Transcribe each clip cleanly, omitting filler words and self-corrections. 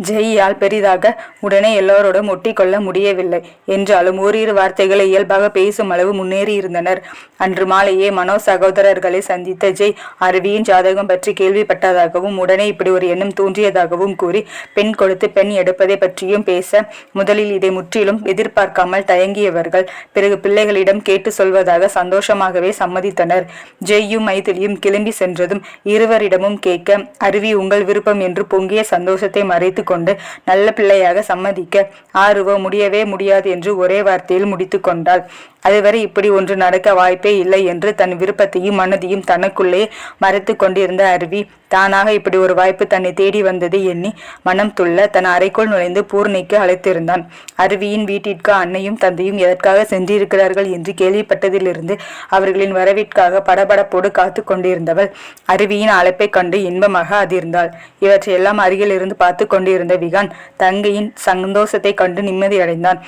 ஜெய்யால் பெரிதாக உடனே எல்லோரோடும் ஒட்டிக்கொள்ள முடியவில்லை என்றாலும் ஓரிரு வார்த்தைகளை இயல்பாக பேசும் அளவு முன்னேறி இருந்தனர். அன்று மாலையே மனோ சகோதரர்களை சந்தித்த ஜெய் அருவியின் ஜாதகம் பற்றி கேள்விப்பட்டதாகவும் உடனே இப்படி ஒரு எண்ணம் தோன்றியதாகவும் கூறி பெண் கொடுத்து பெண் எடுப்பதை பற்றியும் பேச, முதலில் இதை முற்றிலும் எதிர்பார்க்காமல் தயங்கியவர்கள் பிறகு பிள்ளைகளிடம் கேட்டு சொல்வதாக சந்தோஷமாகவே சம்மதித்தனர். ஜெய்யும் மைதிலியும் கிளம்பி சென்றதும் இருவரிடமும் கேட்க, அருவி உங்கள் விருப்பம் என்று பொங்கிய சந்தோஷத்தை மறைத்து கொண்டு நல்ல பிள்ளையாக சம்மதிக்க, ஆறுவோ முடியவே முடியாது என்று ஒரே வார்த்தையில் முடித்து கொண்டாள். அதுவரை இப்படி ஒன்று நடக்க வாய்ப்பே இல்லை என்று தன் விருப்பத்தையும் மனதையும் தனக்குள்ளே மறைத்து கொண்டிருந்த அருவி தானாக இப்படி ஒரு வாய்ப்பு தன்னை தேடி வந்தது எண்ணி மனம் துள்ள தன் அறைக்குள் நுழைந்து பூர்ணிக்கு அழைத்திருந்தான். அருவியின் வீட்டிற்கு அன்னையும் தந்தையும் எதற்காக சென்றிருக்கிறார்கள் என்று கேள்விப்பட்டதிலிருந்து அவர்களின் வரவிற்காக படபடப்போடு காத்து கொண்டிருந்தவள் அருவியின் அழைப்பை கண்டு இன்பமாக அதிர்ந்தாள். இவற்றையெல்லாம் அருகில் இருந்து பார்த்து கொண்டிருந்த விகான் தங்கையின் சந்தோஷத்தை கண்டு நிம்மதி அடைந்தான்.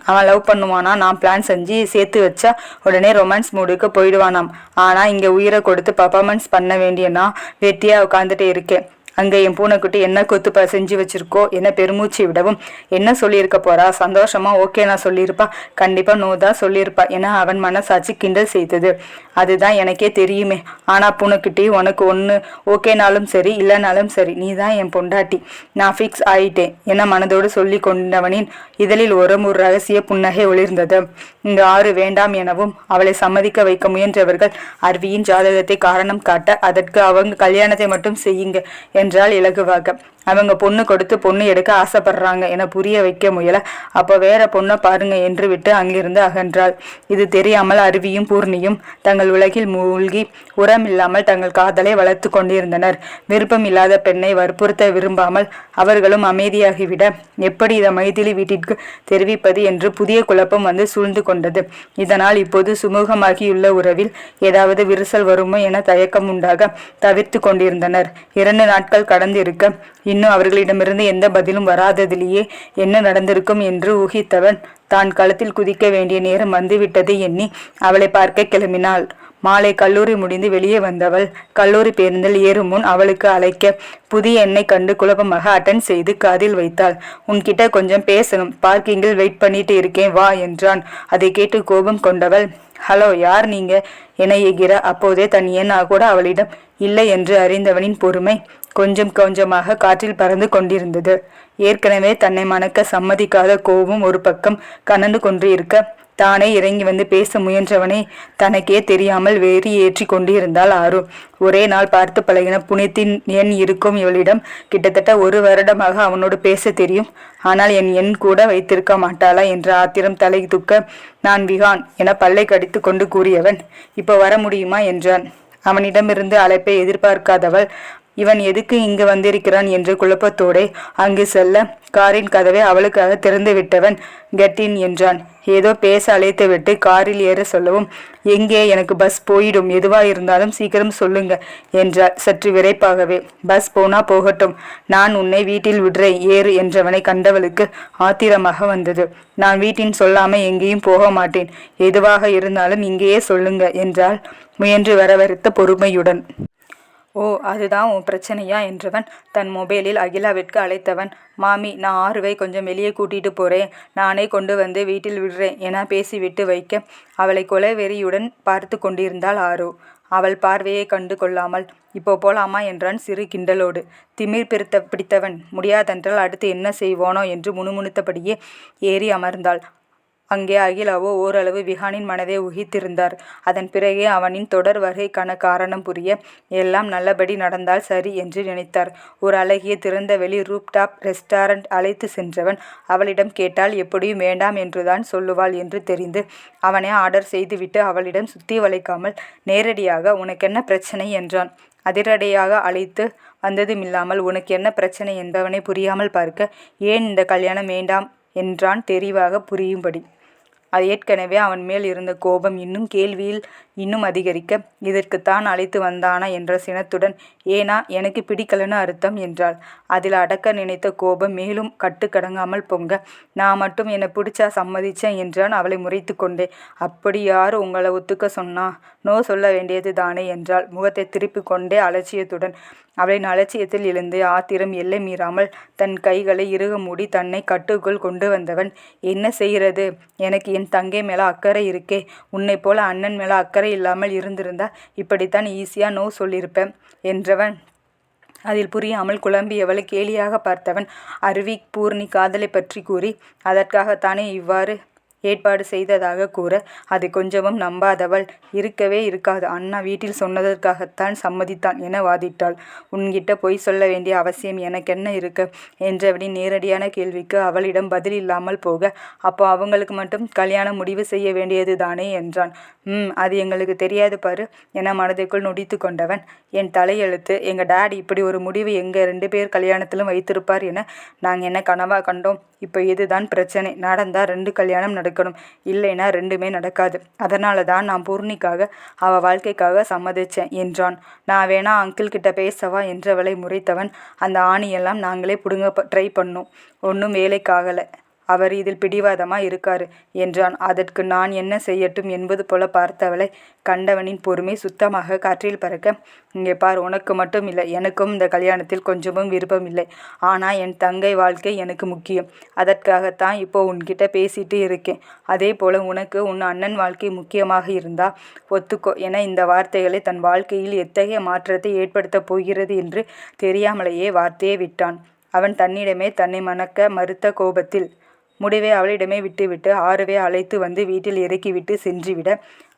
அவன் லவ் பண்ணுவானா, நான் பிளான் செஞ்சு சேர்த்து வச்சா உடனே ரொமான்ஸ் மூடுக்கு போயிடுவானாம். ஆனா இங்க உயிரை கொடுத்து பர்ஃபார்மன்ஸ் பண்ண வேண்டியனா வெட்டியா உட்காந்துட்டே இருக்கேன். அங்க என் பூனைக்குட்டி என்ன கொத்து செஞ்சு வச்சிருக்கோ என்ன பெருமூச்சு விடவும் என்ன சொல்லியிருக்க போறா? சந்தோஷமா ஓகே நான் சொல்லியிருப்பா, கண்டிப்பா நோ தான் சொல்லியிருப்பா என அவன் மனசாட்சி கிண்டல் செய்தது. அதுதான் எனக்கே தெரியுமே. ஆனா பூனைக்குட்டி உனக்கு ஒன்று ஓகேனாலும் சரி இல்லைனாலும் சரி நீ தான் என் பொண்டாட்டி, நான் ஃபிக்ஸ் ஆயிட்டேன் என மனதோடு சொல்லி கொண்டவனின் இதழில் ஒரு ரகசிய புன்னகை ஒளிர்ந்தது. இங்கு ஆறு வேண்டாம் எனவும் அவளை சம்மதிக்க வைக்க முயன்றவர்கள் அருவியின் ஜாதகத்தை காரணம் காட்ட அதற்கு அவங்க கல்யாணத்தை மட்டும் செய்யுங்க என்றால் இலகுவாக. அவங்க பொண்ணு கொடுத்து பொண்ணு எடுக்க ஆசைப்படுறாங்க என புரிய வைக்க முயல, அப்போ வேற பொண்ணை பாருங்க என்று விட்டு அங்கிருந்து அகன்றாள். இது தெரியாமல் அருவியும் பூர்ணியும் தங்கள் உலகில் மூழ்கி உரமில்லாமல் தங்கள் காதலை வளர்த்து கொண்டிருந்தனர். விருப்பம் இல்லாத பெண்ணை வற்புறுத்த விரும்பாமல் அவர்களும் அமைதியாகிவிட எப்படி இதை மைதிலி வீட்டிற்கு தெரிவிப்பது என்று புதிய குழப்பம் வந்து சூழ்ந்து கொண்டது. இதனால் இப்போது சுமூகமாகியுள்ள உறவில் ஏதாவது விரிசல் வருமோ என தயக்கம் உண்டாக தவிர்த்து கொண்டிருந்தனர். 2 நாட்கள் கடந்திருக்க இன்னும் அவர்களிடமிருந்து எந்த பதிலும் வராததிலேயே என்ன நடந்திருக்கும் என்று ஊகித்தவன் தான் களத்தில் குதிக்க வேண்டிய நேரம் வந்துவிட்டதை எண்ணி அவளை பார்க்க கிளம்பினாள். மாலை கல்லூரி முடிந்து வெளியே வந்தவள் கல்லூரி பேருந்தில் ஏறும் முன் அவளுக்கு அழைக்க புதிய எண்ணை கண்டு குழப்பமாக அட்டன் செய்து காதில் வைத்தாள். உன்கிட்ட கொஞ்சம் பேசணும், பார்க்கிங்கில் வெயிட் பண்ணிட்டு இருக்கேன் வா என்றான். அதை கேட்டு கோபம் கொண்டவள், ஹலோ யார் நீங்க என எகிற அப்போதே தன் எண்ணா கூட அவளிடம் இல்லை என்று அறிந்தவனின் பொறுமை கொஞ்சம் கொஞ்சமாக காற்றில் பறந்து கொண்டிருந்தது. ஏற்கனவே தன்னை மணக்க சம்மதிக்காத கோபம் ஒரு பக்கம் கனந்து கொண்டு இருக்க, தானே இறங்கி வந்து பேச முயன்றவனை தனக்கே தெரியாமல் வெறி ஏற்றி கொண்டிருந்தாள் ஆறு. ஒரே நாள் பார்த்து பழகின புனித்தின் எண் இருக்கும் இவளிடம் கிட்டத்தட்ட 1 வருடமாக அவனோடு பேச தெரியும். ஆனால் என் எண் கூட வைத்திருக்க மாட்டாளா என்ற ஆத்திரம் தலை துக்க, நான் விகான் என பல்லை கடித்து கொண்டு கூறியவன், இப்போ வர முடியுமா என்றான். அவனிடமிருந்து அழைப்பை எதிர்பார்க்காதவள் இவன் எதுக்கு இங்கு வந்திருக்கிறான் என்ற குழப்பத்தோடே அங்கு செல்ல காரின் கதவை அவளுக்காக திறந்து விட்டவன் கெட்டின் என்றான். ஏதோ பேச அழைத்து விட்டு காரில் ஏற சொல்லவும், எங்கே எனக்கு பஸ் போயிடும், எதுவா இருந்தாலும் சீக்கிரம் சொல்லுங்க என்றார் சற்று விரைப்பாகவே. பஸ் போனா போகட்டும், நான் உன்னை வீட்டில் விடுறேன் ஏறு என்றவனை கண்டவளுக்கு ஆத்திரமாக வந்தது. நான் வீட்டின் சொல்லாம எங்கேயும் போக மாட்டேன், எதுவாக இருந்தாலும் இங்கேயே சொல்லுங்க என்றால் முயன்று வரவழைத்த பொறுமையுடன். ஓ அதுதான் உன் பிரச்சனையா என்றவன் தன் மொபைலில் அகிலாவிற்கு அழைத்தவன், மாமி நான் ஆறுவை கொஞ்சம் வெளியே கூட்டிட்டு போறேன், நானே கொண்டு வந்து வீட்டில் விடுறேன் என பேசிவிட்டு வைக்க அவளை கொலை வெறியுடன் பார்த்து கொண்டிருந்தாள் ஆறு. அவள் பார்வையை கண்டு கொள்ளாமல் இப்போ போலாமா என்றான் சிறு கிண்டலோடு. திமிர் பிடித்தவன் முடியாதென்றால் அடுத்து என்ன செய்வானோ என்று முணுமுணுத்தபடியே ஏறி அமர்ந்தாள். அங்கே அகிலாவோ ஓரளவு விகானின் மனதை உகித்திருந்தார். அதன் பிறகே அவனின் தொடர் வருகைக்கான காரணம் புரிய எல்லாம் நல்லபடி நடந்தால் சரி என்று நினைத்தார். ஒரு அழகிய திறந்த வெளி ரூப்டாப் ரெஸ்டாரண்ட் அழைத்து சென்றவன் அவளிடம் கேட்டால் எப்படியும் வேண்டாம் என்றுதான் சொல்லுவாள் என்று தெரிந்து அவனை ஆர்டர் செய்துவிட்டு அவளிடம் சுத்தி வளைக்காமல் நேரடியாக உனக்கென்ன பிரச்சனை என்றான். அதிரடியாக அழைத்து வந்ததுமில்லாமல் உனக்கு என்ன பிரச்சனை என்பவனை புரியாமல் பார்க்க, ஏன் இந்த கல்யாணம் வேண்டாம் என்றான் தெரிவாக புரியும்படி. அது ஏற்கனவே அவன் மேல் இருந்த கோபம் இன்னும் கேள்வியில் இன்னும் அதிகரிக்க, இதற்குத்தான் அழைத்து வந்தானா என்ற சினத்துடன், ஏனா எனக்கு பிடிக்கலன்னு அர்த்தம் என்றாள். அதில் அடக்க நினைத்த கோபம் மேலும் கட்டுக்கடங்காமல் பொங்க, நான் மட்டும் என்னை பிடிச்சா சம்மதிச்சேன் என்றான் அவளை முறைத்து கொண்டே. அப்படி யாரு உங்களை ஒத்துக்க சொன்னா? நோ சொல்ல வேண்டியது தானே என்றாள் முகத்தை திருப்பி கொண்டே அலட்சியத்துடன். அவளின் அலட்சியத்தில் எழுந்து ஆத்திரம் எல்லை மீறாமல் தன் கைகளை இறுக மூடி தன்னை கட்டுக்குள் கொண்டு வந்தவன், என்ன செய்கிறது? எனக்கு என் தங்கை மேல அக்கறை இருக்கே. உன்னை போல அண்ணன் மேல அக்கறை இல்லாமல் இருந்திருந்தா இப்படித்தான் ஈஸியா நோ சொல்லியிருப்பேன் என்றவன். அதில் புரியாமல் குழம்பியவளை கேலியாக பார்த்தவன், அருவி பூர்ணி காதலை பற்றி கூறி அதற்காகத்தானே இவ்வாறு ஏற்பாடு செய்ததாக கூற, அதை கொஞ்சமும் நம்பாதவள், இருக்கவே இருக்காது, அண்ணா வீட்டில் சொன்னதற்காகத்தான் சம்மதித்தான் என வாதிட்டாள். உன்கிட்ட பொய் சொல்ல வேண்டிய அவசியம் எனக்கென்ன இருக்கு என்றவனின் நேரடியான கேள்விக்கு அவளிடம் பதில் இல்லாமல் போக, அப்போ அவங்களுக்கு மட்டும் கல்யாணம் முடிவு செய்ய வேண்டியது தானே என்றான். அது எங்களுக்கு தெரியாது பாரு என மனதிற்குள் நொடித்து கொண்டவன், என் தலையெழுத்து, எங்க டாடி இப்படி ஒரு முடிவு எங்க 2 பேர் கல்யாணத்திலும் வைத்திருப்பார் என நாங்கள் என்ன கனவா கண்டோம்? இப்போ இதுதான் பிரச்சனை. நடந்தா 2 கல்யாணம் நடக்கணும், இல்லைன்னா 2மே நடக்காது. அதனால தான் நான் பூர்ணிக்காக அவள் வாழ்க்கைக்காக சம்மதிச்சேன் என்றான். நான் வேணா அங்கிள் கிட்ட பேசவா என்றவளை முறைத்தவன், அந்த ஆணியெல்லாம் நாங்களே பிடுங்க ட்ரை பண்ணோம், ஒன்றும் வேலைக்காகலை. அவர் இதில் பிடிவாதமாக இருக்காரு என்றான். அதற்கு நான் என்ன செய்யட்டும் என்பது போல பார்த்தவளை கண்டவனின் பொறுமை சுத்தமாக காற்றில் பறக்க, இங்கே பார், உனக்கு மட்டும் இல்லை, எனக்கும் இந்த கல்யாணத்தில் கொஞ்சமும் விருப்பம் இல்லை. ஆனால் என் தங்கை வாழ்க்கை எனக்கு முக்கியம். அதற்காகத்தான் இப்போ உன்கிட்ட பேசிட்டு இருக்கேன். அதே போல் உனக்கு உன் அண்ணன் வாழ்க்கை முக்கியமாக இருந்தா ஒத்துக்கோ என இந்த வார்த்தைகளை தன் வாழ்க்கையில் எத்தகைய மாற்றத்தை ஏற்படுத்தப் போகிறது என்று தெரியாமலேயே வார்த்தையை விட்டான். அவன் தன்னிடமே தன்னை மணக்க மறுத்த கோபத்தில் முடிவை அவளிடமே விட்டுவிட்டு ஆறுவை அழைத்து வந்து வீட்டில் இறக்கிவிட்டு சென்றுவிட,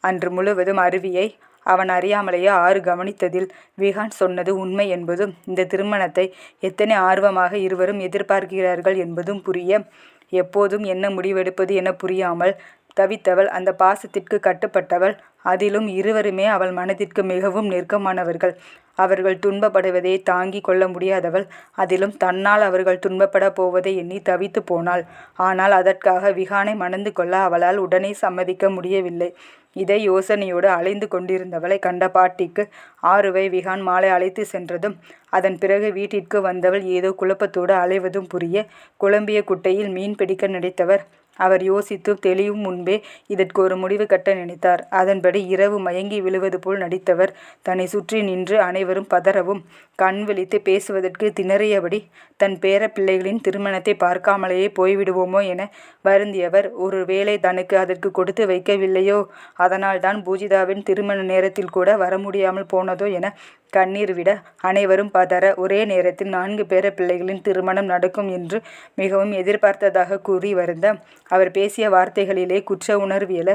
அன்று முழுவதும் அருவியை அவன் அறியாமலேயே ஆறு கவனித்ததில் விஹான் சொன்னது உண்மை என்பதும், இந்த திருமணத்தை எத்தனை ஆர்வமாக இருவரும் எதிர்பார்க்கிறார்கள் என்பதும் புரிய, எப்போதும் என்ன முடிவெடுப்பது என புரியாமல் தவித்தவள் அந்த பாசத்திற்கு கட்டுப்பட்டவள். அதிலும் இருவருமே அவள் மனதிற்கு மிகவும் நெருக்கமானவர்கள். அவர்கள் துன்பப்படுவதை தாங்கி கொள்ள முடியாதவள். அதிலும் தன்னால் அவர்கள் துன்பப்பட போவதை எண்ணி தவித்து போனாள். ஆனால் அதற்காக விஹானை மணந்து கொள்ள அவளால் உடனே சம்மதிக்க முடியவில்லை. இதை யோசனையோடு அலைந்து கொண்டிருந்தவளை கண்ட பாட்டிக்கு ஆறுவை விஹான் மாலை அழைத்து சென்றதும், அதன் பிறகு வீட்டிற்கு வந்தவள் ஏதோ குழப்பத்தோடு அலைவதும் புரிய, குழம்பிய குட்டையில் மீன் பிடிக்க நினைத்தவர் அவர் யோசித்து தெளிவும் முன்பே இதற்கு ஒரு முடிவு கட்ட நினைத்தார். அதன்படி இரவு மயங்கி விழுவது போல் நடித்தவர் தன்னை சுற்றி நின்று அனைவரும் பதறவும் கண் விழித்து பேசுவதற்கு திணறியபடி தன் பேர பிள்ளைகளின் திருமணத்தை பார்க்காமலேயே போய்விடுவோமோ என வருந்தியவர், ஒரு வேளை தனக்கு அதற்கு கொடுத்து வைக்கவில்லையோ, அதனால்தான் பூஜிதாவின் திருமண நேரத்தில் கூட வர முடியாமல் போனதோ என கண்ணீர் விட, அனைவரும் பதற ஒரே நேரத்தில் 4 பேர பிள்ளைகளின் திருமணம் நடக்கும் என்று மிகவும் எதிர்பார்த்ததாக கூறி வருந்த, அவர் பேசிய வார்த்தைகளிலே குற்ற உணர்வு எழ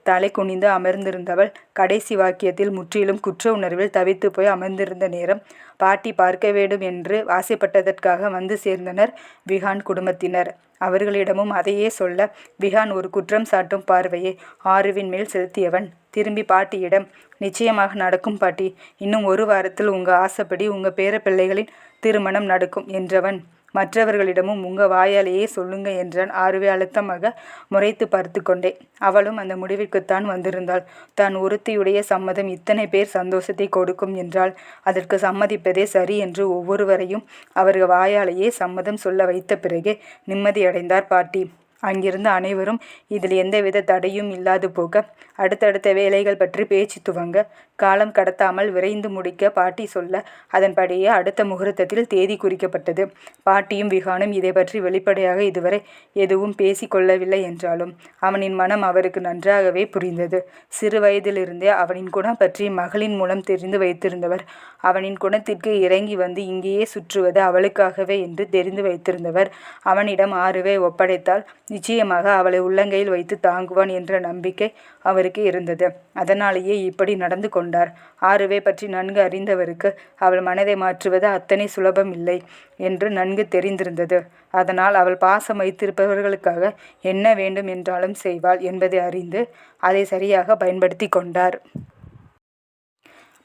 தலை குனிந்து அமர்ந்திருந்தவள் கடைசி வாக்கியத்தில் முற்றிலும் குற்ற உணர்வில் தவித்து போய் அமர்ந்திருந்த நேரம் பாட்டி பார்க்க வேண்டும் என்று ஆசைப்பட்டதற்காக வந்து சேர்ந்தனர் விஹான் குடும்பத்தினர். அவர்களிடமும் அதையே சொல்ல விஹான் ஒரு குற்றம் சாட்டும் பார்வையை ஆறுவின் மேல் செலுத்தியவன் திரும்பி பாட்டியிடம், நிச்சயமாக நடக்கும் பாட்டி, இன்னும் 1 வாரத்தில் உங்க ஆசைப்படி உங்க பேர பிள்ளைகளின் திருமணம் நடக்கும் என்றவன் மற்றவர்களிடமும் உங்க வாயாலேயே சொல்லுங்க என்றான் ஆறுவே அழுத்தமாக முறைத்து பார்த்து கொண்டே. அவளும் அந்த முடிவிற்குத்தான் வந்திருந்தாள். தான் ஒருத்தியுடைய சம்மதம் இத்தனை பேர் சந்தோஷத்தை கொடுக்கும் என்றால் அதற்கு சம்மதிப்பதே சரி என்று ஒவ்வொருவரையும் அவர்கள் வாயாலேயே சம்மதம் சொல்ல வைத்த பிறகே நிம்மதியடைந்தார் பாட்டி. அங்கிருந்த அனைவரும் இதில் எந்தவித தடையும் இல்லாது போக அடுத்தடுத்த வேலைகள் பற்றி பேச்சு துவங்க காலம் கடத்தாமல் விரைந்து முடிக்க பாட்டி சொல்ல அதன்படியே அடுத்த முகூர்த்தத்தில் தேதி குறிக்கப்பட்டது. பாட்டியும் விஹானும் இதை பற்றி வெளிப்படையாக இதுவரை எதுவும் பேசி கொள்ளவில்லை என்றாலும் அவனின் மனம் அவருக்கு நன்றாகவே புரிந்தது. சிறு வயதிலிருந்தே அவனின் குணம் பற்றி மகளின் மூலம் தெரிந்து வைத்திருந்தவர். அவனின் குணத்திற்கு இறங்கி வந்து இங்கேயே சுற்றுவது அவளுக்காகவே என்று தெரிந்து வைத்திருந்தவர். அவனிடம் ஆறுவை ஒப்படைத்தால் நிச்சயமாக அவளை உள்ளங்கையில் வைத்து தாங்குவான் என்ற நம்பிக்கை அவருக்கு இருந்தது. அதனாலேயே இப்படி நடந்து கொண்டார். ஆறுவை பற்றி நன்கு அறிந்தவருக்கு அவள் மனதை மாற்றுவது அத்தனை சுலபம் இல்லை என்று நன்கு தெரிந்திருந்தது. அதனால் அவள் பாசம் வைத்திருப்பவர்களுக்காக என்ன வேண்டும் என்றாலும் செய்வாள் என்பதை அறிந்து அதை சரியாக பயன்படுத்தி கொண்டார்.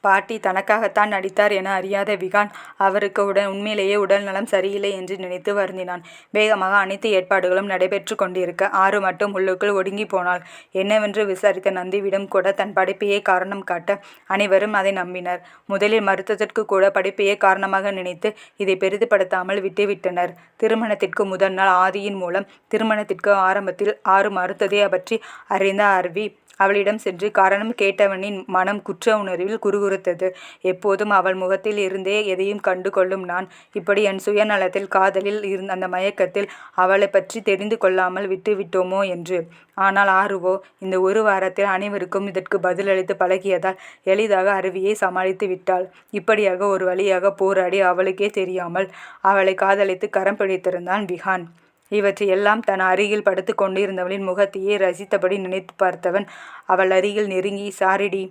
பாட்டி தனக்காகத்தான் நடித்தார் என அறியாத விகான் அவருக்கு உண்மையிலேயே உடல் நலம் சரியில்லை என்று நினைத்து வருந்தினான். வேகமாக அனைத்து ஏற்பாடுகளும் நடைபெற்று கொண்டிருக்க ஆறு மட்டும் உள்ளுக்குள் ஒடுங்கி போனாள். என்னவென்று விசாரித்த நந்திவிடம் கூட தன் படிப்பையே காரணம் காட்ட அனைவரும் அதை நம்பினர். முதலில் மறுத்ததற்கு கூட படிப்பையே காரணமாக நினைத்து இதை பெரிதுபடுத்தாமல் விட்டுவிட்டனர். திருமணத்திற்கு முதல் நாள் ஆதியின் மூலம் திருமணத்திற்கு ஆரம்பத்தில் ஆறு மறுத்ததை பற்றி அறிந்த அர்வி அவளிடம் சென்று காரணம் கேட்டவனின் மனம் குற்ற உணர்வில் குறுகுறுத்தது. எப்போதும் அவள் முகத்தில் இருந்தே எதையும் கண்டு கொள்ளும் நான் இப்படி என் சுயநலத்தில் காதலில் இருந்த அந்த மயக்கத்தில் அவளை பற்றி தெரிந்து கொள்ளாமல் விட்டுவிட்டோமோ என்று. ஆனால் ஆறுவோ இந்த ஒரு வாரத்தில் அனைவருக்கும் இதற்கு பதிலளித்து பழகியதால் எளிதாக அருவியை சமாளித்து விட்டாள். இப்படியாக ஒரு வழியாக போராடி அவளுக்கே தெரியாமல் அவளை காதலித்து கரம் பிடித்திருந்தான் விகான். இவற்றையெல்லாம் தன் அருகில் படுத்து கொண்டிருந்தவளின் முகத்தையே ரசித்தபடி நினைத்து பார்த்தவன் அவள் அருகில் நெருங்கி, சாரிடி,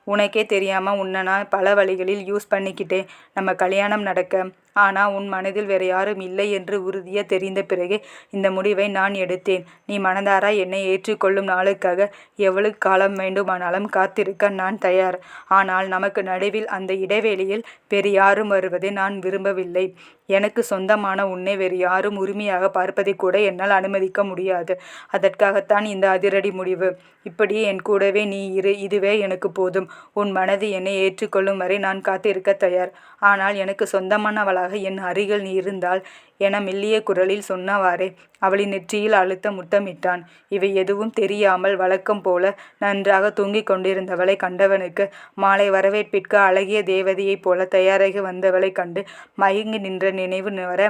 உனக்கே தெரியாமல் உன்னை நான் பல வழிகளில் யூஸ் பண்ணிக்கிட்டேன் நம்ம கல்யாணம் நடக்க. ஆனால் உன் மனதில் வேறு யாரும் இல்லை என்று உறுதியாக தெரிந்த பிறகு இந்த முடிவை நான் எடுத்தேன். நீ மனதாரா என்னை ஏற்றுக்கொள்ளும் நாளுக்காக எவ்வளவு காலம் வேண்டுமானாலும் காத்திருக்க நான் தயார். ஆனால் நமக்கு நடுவில் அந்த இடைவெளியில் வேறு யாரும் வருவதை நான் விரும்பவில்லை. எனக்கு சொந்தமான உன்னை வேறு யாரும் உரிமையாக பார்ப்பதை கூட என்னால் அனுமதிக்க முடியாது. அதற்காகத்தான் இந்த அதிரடி முடிவு. இப்படி என் கூடவே நீ இதுவே எனக்கு போதும். உன் மனது என்னை ஏற்றுக்கொள்ளும் வரை நான் காத்திருக்க தயார். ஆனால் எனக்கு சொந்தமானவளாக என் அருகில் நீ இருந்தால் என மெல்லிய குரலில் சொன்னவாறே அவளின் நெற்றியில் அழுத்த முத்தமிட்டான். இவை எதுவும் தெரியாமல் வழக்கம் போல நன்றாக தூங்கிக் கொண்டிருந்தவளை கண்டவனுக்கு மாலை வரவேற்பிற்கு அழகிய தேவதையைப் போல தயாராகி வந்தவளை கண்டு மயங்கி நின்ற நினைவு வர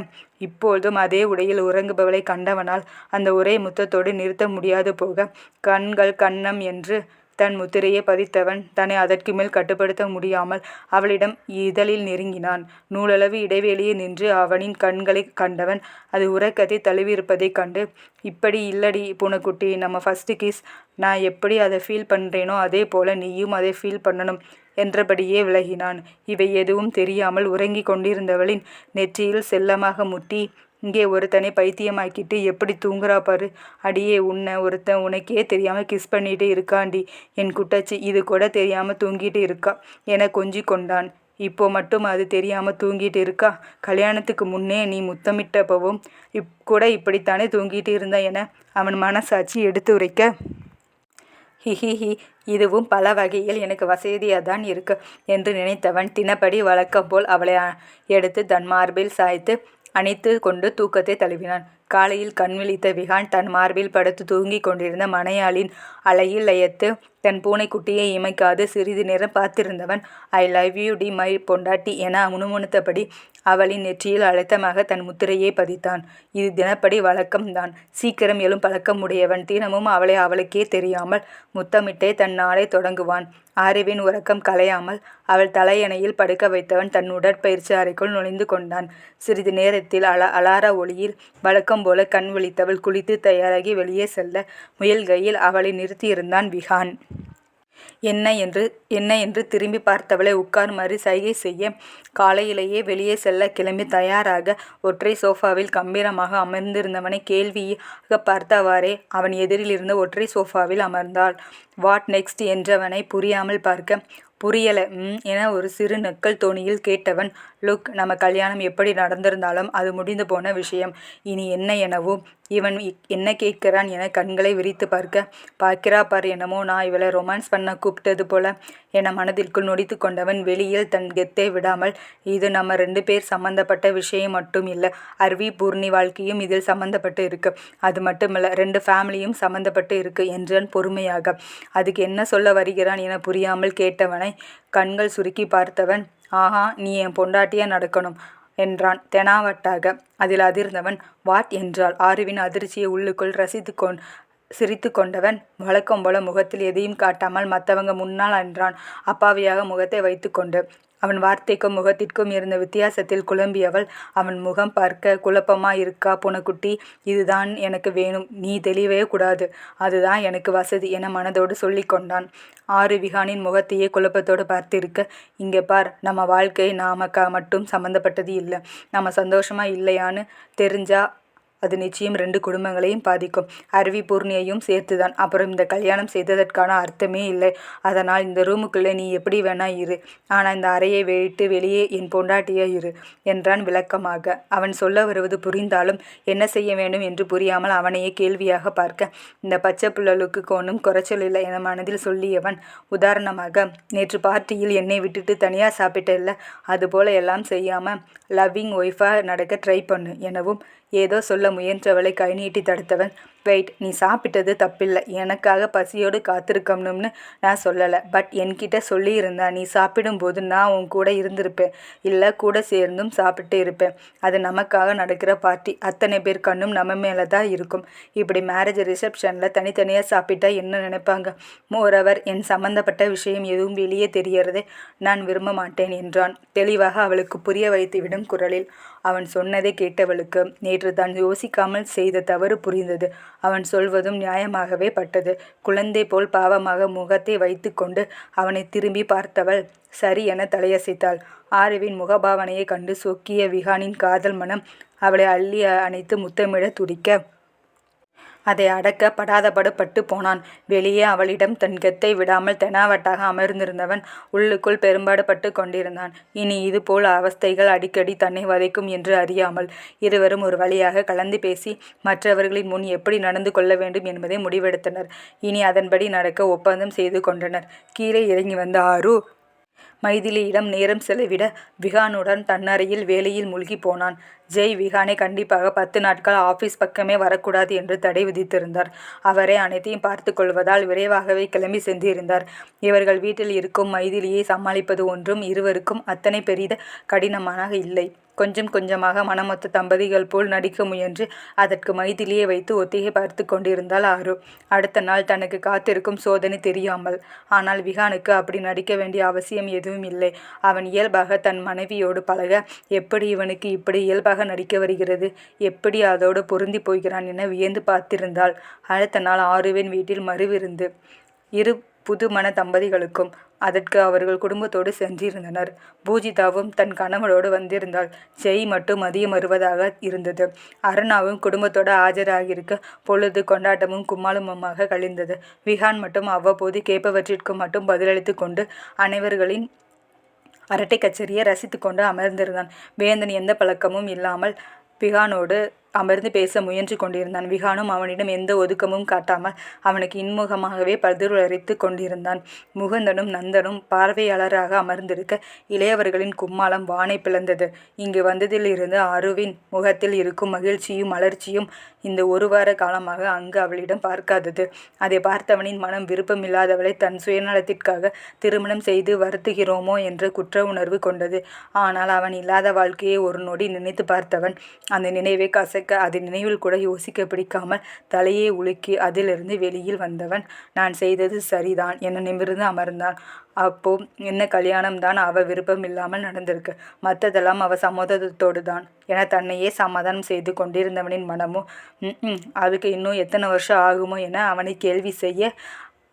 இப்போதும் அதே உடையில் உறங்குபவளை கண்டவனால் அந்த ஒரே முத்தத்தோடு நிறுத்த முடியாது போக கண்கள் கன்னம் என்று தன் முத்திரையை பதித்தவன் தன்னை அதற்கு மேல் கட்டுப்படுத்த முடியாமல் அவளிடம் இதழில் நெருங்கினான். நூலளவு இடைவெளியே நின்று அவனின் கண்களை கண்டவன் அது உறக்கத்தை தழுவியிருப்பதைக் கண்டு, இப்படி இல்லடி பூனைக்குட்டி, நம்ம ஃபர்ஸ்ட் கிஸ் நான் எப்படி அதை ஃபீல் பண்ணுறேனோ அதே போல் நீயும் அதை ஃபீல் பண்ணணும் என்றபடியே விலகினான். இவை எதுவும் தெரியாமல் உறங்கி கொண்டிருந்தவளின் நெற்றியில் செல்லமாக முட்டி, இங்கே ஒருத்தனை பைத்தியமாக்கிட்டு எப்படி தூங்குறா பாரு. அடியே, உன்னை ஒருத்தன் உனக்கே தெரியாமல் கிஸ் பண்ணிட்டு இருக்காண்டி என் குட்டச்சி, இது கூட தெரியாமல் தூங்கிட்டு இருக்கா என கொஞ்சி கொண்டான். இப்போ மட்டும் அது தெரியாமல் தூங்கிட்டு இருக்கா? கல்யாணத்துக்கு முன்னே நீ முத்தமிட்டப்பவும் கூட இப்படித்தானே தூங்கிட்டு இருந்தா என அவன் மனசாட்சி எடுத்து உரைக்க, ஹிஹிஹி, இதுவும் பல வகையில் எனக்கு வசதியாக தான் இருக்கு என்று நினைத்தவன் தினப்படி வழக்கம் போல் அவளை எடுத்து தன் மார்பில் சாய்த்து அணைத்து கொண்டு தூக்கத்தை தழுவினான். காலையில் கண் விழித்த விகான் தன் மார்பில் படுத்து தூங்கிக் கொண்டிருந்த மனையாளின் அலையில் லயத்து தன் பூனைக்குட்டியை இமைக்காது சிறிது நேரம் பார்த்திருந்தவன் ஐ லவ் யூ டி மை பொண்டாட்டி என முணுமுணுத்தபடி அவளின் நெற்றியில் அழுத்தமாக தன் முத்திரையை பதித்தான். இது தினப்படி வழக்கம்தான். சீக்கிரம் எழும் பழக்கம் உடையவன் தினமும் அவளுக்கே தெரியாமல் முத்தமிட்டே தன் நாளை தொடங்குவான். ஆரிவின் உறக்கம் கலையாமல் அவள் தலையணையில் படுக்க வைத்தவன் தன் உடற்பயிற்சி அறைக்குள் நுழைந்து கொண்டான். சிறிது நேரத்தில் அலார ஒளியில் வழக்கம் போல கண் விழித்தவள் குளித்து தயாராகி வெளியே செல்ல முயல்கையில் அவளை நிறுத்தியிருந்தான் விகான். என்ன என்று திரும்பி பார்த்தவளை உட்காருமாறு சைகை செய்ய காலையிலேயே வெளியே செல்ல கிளம்பி தயாராக ஒற்றை சோஃபாவில் கம்பீரமாக அமர்ந்திருந்தவனை கேள்வியாக பார்த்தவாறே அவன் எதிரில் இருந்த ஒற்றை சோஃபாவில் அமர்ந்தாள். வாட் நெக்ஸ்ட் என்றவனை புரியாமல் பார்க்க, புரியல என ஒரு சிறு நக்கல் தோணியில் கேட்டவன், லுக், நம்ம கல்யாணம் எப்படி நடந்திருந்தாலும் அது முடிந்து போன விஷயம். இனி என்ன எனவோ இவன் என்ன கேட்கிறான் என கண்களை விரித்து பார்க்கிறா பார், என்னமோ நான் இவளை ரொமான்ஸ் பண்ண கூப்பிட்டது போல என மனதிற்குள் நொடித்து கொண்டவன் வெளியில் தன் கெத்தை விடாமல், இது நம்ம 2 பேர் சம்மந்தப்பட்ட விஷயம் மட்டும் இல்லை, அர்வி பூர்ணி வாழ்க்கையும் இதில் சம்மந்தப்பட்டு இருக்கு. அது மட்டுமல்ல, 2 ஃபேமிலியும் சம்மந்தப்பட்டு இருக்கு என்றான் பொறுமையாக. அதுக்கு என்ன சொல்ல வருகிறான் என புரியாமல் கேட்டவனை கண்கள் சுருக்கி பார்த்தவன், ஆஹா, நீ என் பொண்டாட்டியா நடக்கணும் என்றான் தெனாவட்டாக. அதில் அதிர்ந்தவன் வாட் என்றாள். ஆருவின் அதிர்ச்சியை உள்ளுக்குள் சிரித்து கொண்டவன் வழக்கம் போல முகத்தில் எதையும் காட்டாமல் மற்றவங்க முன்னால் என்றான் அப்பாவியாக முகத்தை வைத்து கொண்டு. அவன் வார்த்தைக்கும் முகத்திற்கும் இருந்த வித்தியாசத்தில் குழம்பியவள் அவன் முகம் பார்க்க, குழப்பமா இருக்கா பூனைக்குட்டி, இதுதான் எனக்கு வேணும், நீ தெளிவே கூடாது, அதுதான் எனக்கு வசதி என மனதோடு சொல்லி கொண்டான். ஆறு விகானின் முகத்தையே குழப்பத்தோடு பார்த்திருக்க, இங்கே பார், நம்ம வாழ்க்கை நாம மட்டும் சம்மந்தப்பட்டது இல்லை. நம்ம சந்தோஷமா இல்லையான்னு தெரிஞ்சா அது நிச்சயம் 2 குடும்பங்களையும் பாதிக்கும். அருவி பூர்ணியையும் சேர்த்துதான். அப்புறம் இந்த கல்யாணம் செய்ததற்கான அர்த்தமே இல்லை. அதனால் இந்த ரூமுக்குள்ளே நீ எப்படி வேணா இரு, ஆனால் இந்த அறையை விட்டு வெளியே என் பொண்டாட்டியா இரு என்றான் விளக்கமாக. அவன் சொல்ல வருவது புரிந்தாலும் என்ன செய்ய வேண்டும் என்று புரியாமல் அவனையே கேள்வியாக பார்க்க, இந்த பச்சை புள்ளலுக்கு ஒன்றும் குறைச்சல் இல்லை என மனதில் சொல்லியவன் உதாரணமாக, நேற்று பார்ட்டியில் என்னை விட்டுட்டு தனியாக சாப்பிட்டல்ல, அதுபோல எல்லாம் செய்யாமல் லவ்விங் ஒய்ஃபாக நடக்க ட்ரை பண்ணு எனவும் ஏதோ சொல்ல முயன்றவளை கை நீட்டி தடுத்தவன், வெயிட், நீ சாப்பிட்டது தப்பில்லை, எனக்காக பசியோடு காத்திருக்கணும்னு நான் சொல்லலை. பட் என்கிட்ட சொல்லியிருந்தா நீ சாப்பிடும்போது நான் உன் கூட இருந்திருப்பேன், இல்லை கூட சேர்ந்தும் சாப்பிட்டு இருப்பேன். அது நமக்காக நடக்கிற பார்ட்டி, அத்தனை பேர் கண்ணும் நம்ம மேலே தான் இருக்கும். இப்படி மேரேஜ் ரிசப்ஷனில் தனித்தனியாக சாப்பிட்டா என்ன நினைப்பாங்க? மோரவர், என் சம்பந்தப்பட்ட விஷயம் எதுவும் வெளியே தெரியறதை நான் விரும்ப மாட்டேன் என்றான் தெளிவாக அவளுக்கு புரிய வைத்துவிடும் குரலில். அவன் சொன்னதை கேட்டவளுக்கு நேற்று தான் யோசிக்காமல் செய்த தவறு புரிந்தது. அவன் சொல்வதும் நியாயமாகவே பட்டது. குழந்தை போல் பாவமாக முகத்தை வைத்து கொண்டு அவனை திரும்பி பார்த்தவள் சரி என தலையசைத்தாள். ஆருவின் முகபாவனையை கண்டு சொக்கிய விஹானின் காதல் மனம் அவளை அள்ளி அணைத்து முத்தமிட துடிக்க அதை அடக்க படாதபடு பட்டு போனான். வெளியே அவளிடம் தன் கெத்தை விடாமல் தெனாவட்டாக அமர்ந்திருந்தவன் உள்ளுக்குள் பெரும்பாடு பட்டு கொண்டிருந்தான். இனி இதுபோல் அவஸ்தைகள் அடிக்கடி தன்னை வதைக்கும் என்று அறியாமல் இருவரும் ஒரு வழியாக கலந்து பேசி மற்றவர்களின் முன் எப்படி நடந்து கொள்ள வேண்டும் என்பதை முடிவெடுத்தனர். இனி அதன்படி நடக்க ஒப்பந்தம் செய்து கொண்டனர். கீழே இறங்கி வந்த ஆரு மைதிலியிடம் நேரம் செலவிட விஹானுடன் தன்னறையில் வேலையில் மூழ்கி போனான். ஜெய் விஹானை கண்டிப்பாக 10 நாட்கள் ஆஃபீஸ் பக்கமே வரக்கூடாது என்று தடை விதித்திருந்தார். அவரே அனைத்தையும் பார்த்து கொள்வதால் விரைவாகவே கிளம்பி சென்றிருந்தார். இவர்கள் வீட்டில் இருக்கும் மைதிலியை சமாளிப்பது ஒன்றும் இருவருக்கும் அத்தனை பெரித கடினமாக இல்லை. கொஞ்சம் கொஞ்சமாக மனமொத்த தம்பதிகள் போல் நடிக்க முயன்று அதற்கு மைதிலியை வைத்து ஒத்திகை பார்த்து கொண்டிருந்தாள் ஆரு. அடுத்த நாள் தனக்கு காத்திருக்கும் சோதனை தெரியாமல். ஆனால் விஹானுக்கு அப்படி நடிக்க வேண்டிய அவசியம் எதுவும் இல்லை. அவன் இயல்பாக தன் மனைவியோடு பழக எப்படி இவனுக்கு இப்படி இயல்பாக நடிக்க வருகிறது, எப்படி அதோடு பொருந்தி போகிறான் என வியந்து பார்த்திருந்தாள். அடுத்த நாள் ஆருவின் வீட்டில் மறுவிருந்து. இரு புதுமண தம்பதிகளுக்கும். அதற்கு அவர்கள் குடும்பத்தோடு சென்றிருந்தனர். பூஜிதாவும் தன் கணவனோடு வந்திருந்தாள். ஜெய் மட்டும் மதியம் வருவதாக இருந்தது. அருணாவும் குடும்பத்தோடு ஆஜராகியிருக்க பொழுது கொண்டாட்டமும் கும்மாளமுமாக கழிந்தது. விஹான் மட்டும் அவ்வப்போது கேட்பவற்றிற்கு மட்டும் பதிலளித்து கொண்டு அனைவர்களின் அரட்டை கச்சேரியை ரசித்து கொண்டு அமர்ந்திருந்தான். வேந்தன் எந்த பழக்கமும் இல்லாமல் விஹானோடு அமர்ந்து பேச முயன்று கொண்டிருந்தான். விஹானும் அவனிடம் எந்த ஒதுக்கமும் காட்டாமல் அவனுக்கு இன்முகமாகவே பதிலளித்து கொண்டிருந்தான். முகுந்தனும் நந்தனும் பார்வையாளராக அமர்ந்திருக்க இளையவர்களின் கும்மாளம் வானை பிளந்தது. இங்கு வந்ததிலிருந்து அருவின் முகத்தில் இருக்கும் மகிழ்ச்சியும் மலர்ச்சியும் இந்த 1 வார காலமாக அங்கு அவளிடம் பார்க்காதது. அதை பார்த்தவனின் மனம் விருப்பமில்லாதவளை தன் சுயநலத்திற்காக திருமணம் செய்து வருத்துகிறோமோ என்ற குற்ற உணர்வு கொண்டது. ஆனால் அவன் இல்லாத வாழ்க்கையை ஒரு நொடி நினைத்து பார்த்தவன் அந்த நினைவை கசக்க அதை நினைவில் கூட யோசிக்க பிடிக்காமல் தலையை உலுக்கி அதிலிருந்து வெளியில் வந்தவன் நான் செய்தது சரிதான் என நிமிர்ந்து அமர்ந்தான். அப்போ என்ன கல்யாணம் தான் அவ விருப்பம் இல்லாமல் நடந்திருக்கு, மற்றதெல்லாம் அவ சம்மதத்தோடு தான் என தன்னையே சமாதானம் செய்து கொண்டிருந்தவனின் மனமும் அதுக்கு இன்னும் எத்தனை வருஷம் ஆகுமோ என அவனை கேள்வி செய்ய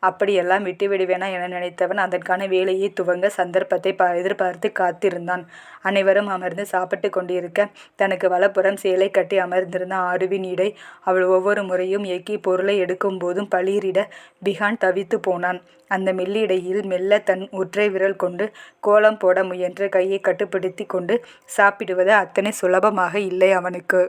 அப்படியெல்லாம் விட்டுவிடுவேனா என நினைத்தவன் அதற்கான வேலையை துவங்க சந்தர்ப்பத்தை எதிர்பார்த்து காத்திருந்தான். அனைவரும் அமர்ந்து சாப்பிட்டு கொண்டிருக்க தனக்கு வலப்புறம் சேலை கட்டி அமர்ந்திருந்த ஆருவின் இடை அவள் ஒவ்வொரு முறையும் எக்கி பொருளை எடுக்கும் போதும் பளிரிட விஹான் தவித்து போனான். அந்த மெல்லிடையில் மெல்ல தன் ஒற்றை விரல் கொண்டு கோலம் போட முயன்ற கையை கட்டுப்படுத்தி கொண்டு சாப்பிடுவது அத்தனை சுலபமாக இல்லை அவனுக்கு.